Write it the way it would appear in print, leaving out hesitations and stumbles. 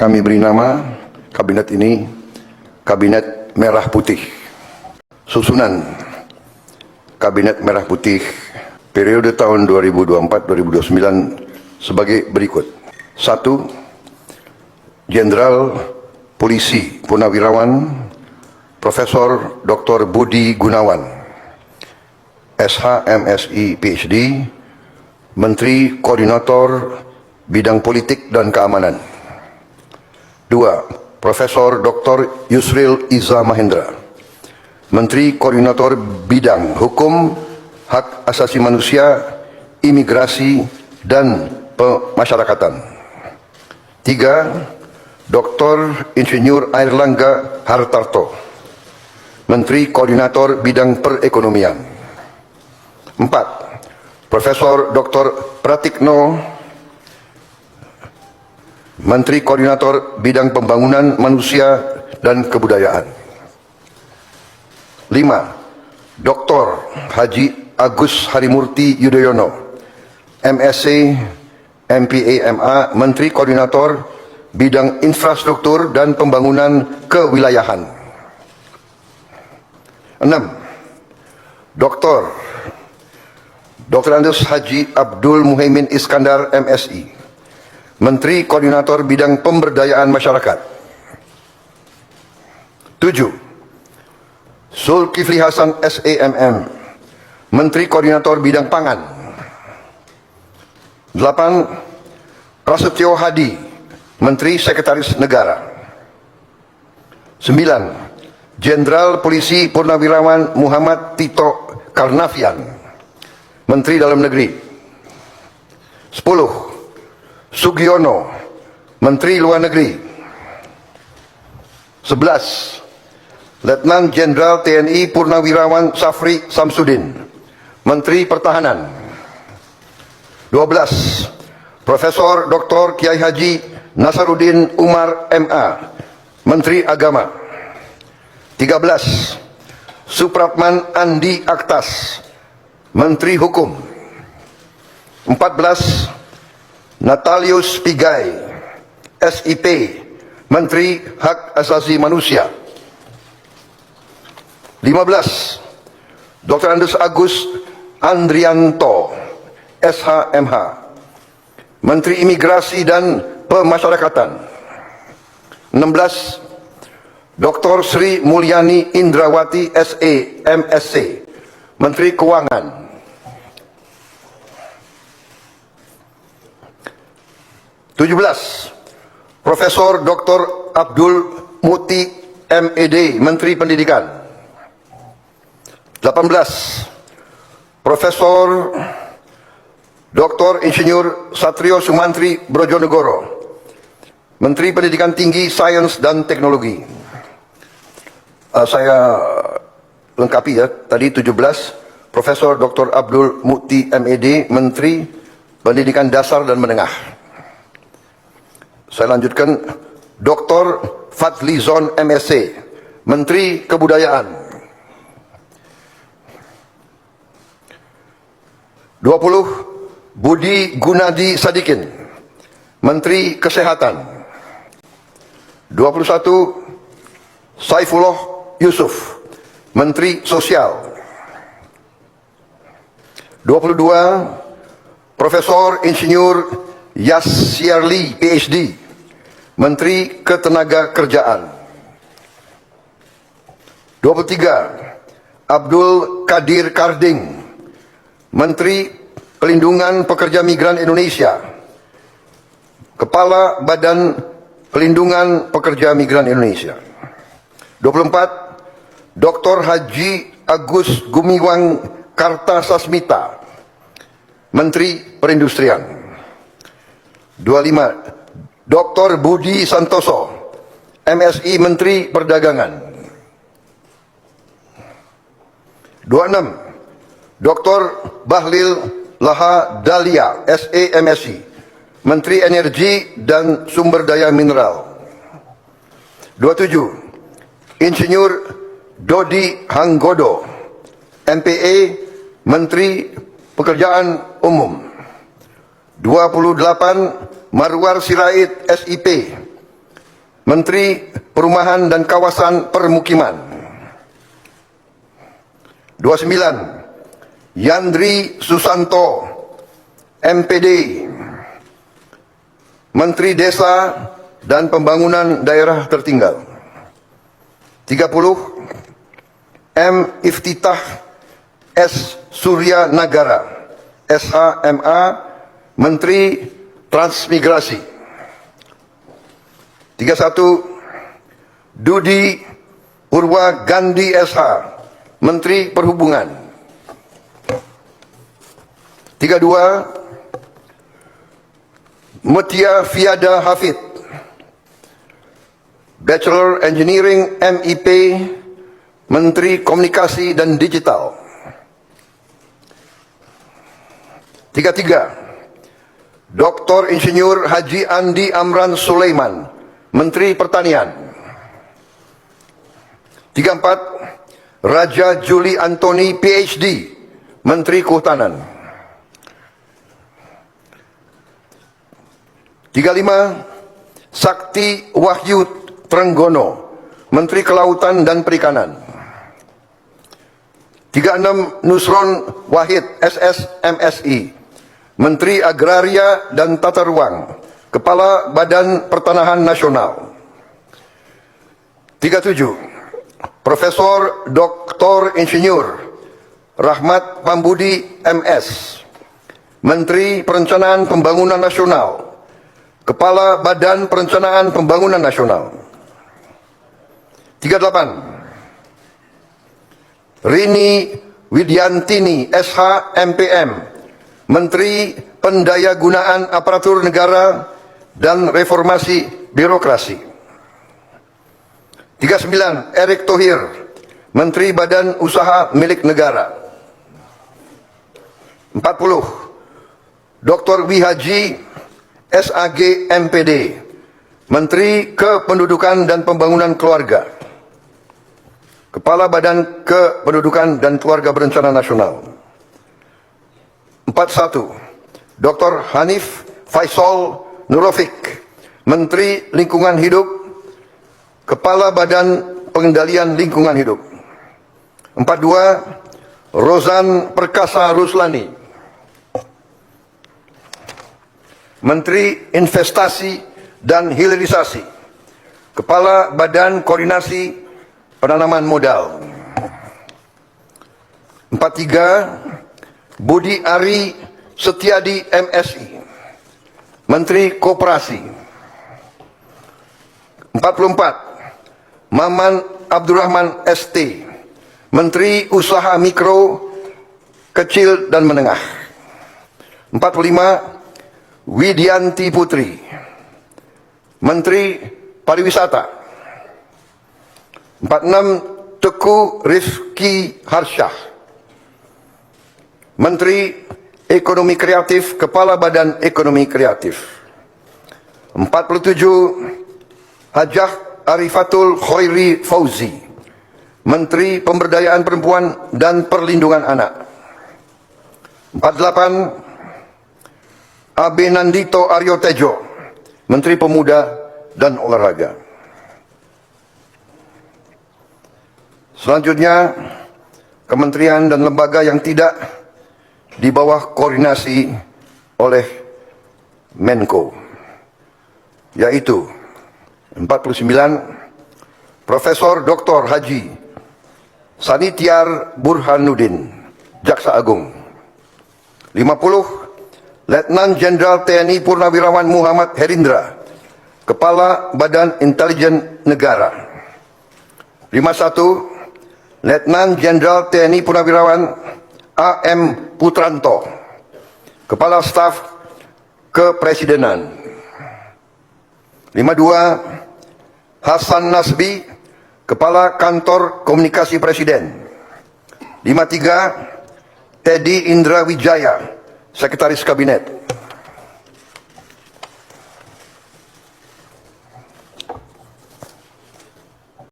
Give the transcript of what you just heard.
kami beri nama kabinet ini Kabinet Merah Putih. Susunan Kabinet Merah Putih periode tahun 2024-2029 sebagai berikut. 1. Jenderal Polisi Purnawirawan Profesor Dr. Budi Gunawan, SH, MSI, PhD, Menteri Koordinator Bidang Politik dan Keamanan. 2. Profesor Dr. Yusril Iza Mahendra, Menteri Koordinator Bidang Hukum, Hak Asasi Manusia, Imigrasi, dan Pemasyarakatan. 3. Dr. Insinyur Airlangga Hartarto, Menteri Koordinator Bidang Perekonomian. 4. Profesor Dr. Pratikno, Menteri Koordinator Bidang Pembangunan Manusia dan Kebudayaan. 5. Dr. Haji Agus Harimurti Yudhoyono, MSc, MPA, MA, Menteri Koordinator Bidang Infrastruktur dan Pembangunan Kewilayahan. 6. Dr. Andes Haji Abdul Muhaimin Iskandar, MSI, Menteri Koordinator Bidang Pemberdayaan Masyarakat. 7. Zulkifli Hasan, SAMM, Menteri Koordinator Bidang Pangan. 8. Prasetyo Hadi, Menteri Sekretaris Negara. 9. Jenderal Polisi Purnawirawan Muhammad Tito Karnavian, Menteri Dalam Negeri. 10. Sugiono, Menteri Luar Negeri. 11. Letnan Jenderal TNI Purnawirawan Safri Samsudin, Menteri Pertahanan. 12. Profesor Dr. Kiai Haji Nasaruddin Umar, MA, Menteri Agama. 13. Supratman Andi Aktas, Menteri Hukum. 14. Natalius Pigai, SIP, Menteri Hak Asasi Manusia. 15. Dr. Andes Agus Andrianto, SHMH, Menteri Imigrasi dan Pemasyarakatan. 16. Dr. Sri Mulyani Indrawati, SE, MSc, Menteri Keuangan. 17. Profesor Dr. Abdul Muti, MED, Menteri Pendidikan. 18. Profesor Dr. Insinyur Satrio Sumantri Brojonegoro, Menteri Pendidikan Tinggi, Sains dan Teknologi. Saya lengkapi ya, tadi 17. Profesor Dr. Abdul Muti, MED, Menteri Pendidikan Dasar dan Menengah. Saya lanjutkan, Dr. Fadlizon, MSc, Menteri Kebudayaan. 20. Budi Gunadi Sadikin, Menteri Kesehatan. 21. Saifullah Yusuf, Menteri Sosial. 22. Profesor Insinyur Yasyarli, PhD, Menteri Ketenagakerjaan. 23. Abdul Qadir Karding, Menteri Pelindungan Pekerja Migran Indonesia, Kepala Badan Pelindungan Pekerja Migran Indonesia. 24. Dr. Haji Agus Gumiwang Kartasasmita, Menteri Perindustrian. 25. Dr. Budi Santoso, MSI, Menteri Perdagangan. 26. Dr. Bahlil Laha Dalia, SE, MSI, Menteri Energi dan Sumber Daya Mineral. 27. Insinyur Dodi Hanggodo, MPA, Menteri Pekerjaan Umum. 28. Marwar Sirait, SIP, Menteri Perumahan dan Kawasan Permukiman. 29. Yandri Susanto, MPD, Menteri Desa dan Pembangunan Daerah Tertinggal. 30. M. Iftitah S. Surya Nagara, SHMA, Menteri Transmigrasi. 31. Dudi Purwa Gandhi SH, Menteri Perhubungan. 32. Mutia Fiada Hafid, Bachelor Engineering MIP, Menteri Komunikasi dan Digital. 33. Dr. Insinyur Haji Andi Amran Sulaiman, Menteri Pertanian. 34. Raja Juli Antoni PhD, Menteri Kehutanan. 35. Sakti Wahyu Trenggono, Menteri Kelautan dan Perikanan. 36. Nusron Wahid SS MSI, Menteri Agraria dan Tata Ruang, Kepala Badan Pertanahan Nasional. 37. Profesor Dr. Insinyur Rahmat Pambudi MS, Menteri Perencanaan Pembangunan Nasional, Kepala Badan Perencanaan Pembangunan Nasional. 38. Rini Widyantini SH MPM, Menteri Pendayagunaan Aparatur Negara dan Reformasi Birokrasi. 39. Erick Thohir, Menteri Badan Usaha Milik Negara. 40. Dr. Wihaji SAG MPD, Menteri Kependudukan dan Pembangunan Keluarga, Kepala Badan Kependudukan dan Keluarga Berencana Nasional. 41. Dr. Hanif Faisal Nurofik, Menteri Lingkungan Hidup, Kepala Badan Pengendalian Lingkungan Hidup. 42. Rozan Perkasa Ruslani, Menteri Investasi dan Hilirisasi, Kepala Badan Koordinasi Penanaman Modal. 43. Budi Ari Setiadi MSI, Menteri Koperasi. 44. Maman Abdurrahman ST, Menteri Usaha Mikro, Kecil dan Menengah. 45. Widianti Putri, Menteri Pariwisata. 46. Teguh Rifki Harsyah, Menteri Ekonomi Kreatif, Kepala Badan Ekonomi Kreatif. 47. Hajah Arifatul Khairi Fauzi, Menteri Pemberdayaan Perempuan dan Perlindungan Anak. 48. Abe Nandito Aryo Tejo, Menteri Pemuda dan Olahraga. Selanjutnya, kementerian dan lembaga yang tidak di bawah koordinasi oleh Menko, yaitu 49. Profesor Dr. Haji Sanitiar Burhanuddin, Jaksa Agung. 50. Letnan Jenderal TNI Purnawirawan Muhammad Herindra, Kepala Badan Intelijen Negara. 51. Letnan Jenderal TNI Purnawirawan AM Putranto, Kepala Staf Kepresidenan. 52. Hasan Nasbi, Kepala Kantor Komunikasi Presiden. 53. Teddy Indra Wijaya, Sekretaris Kabinet.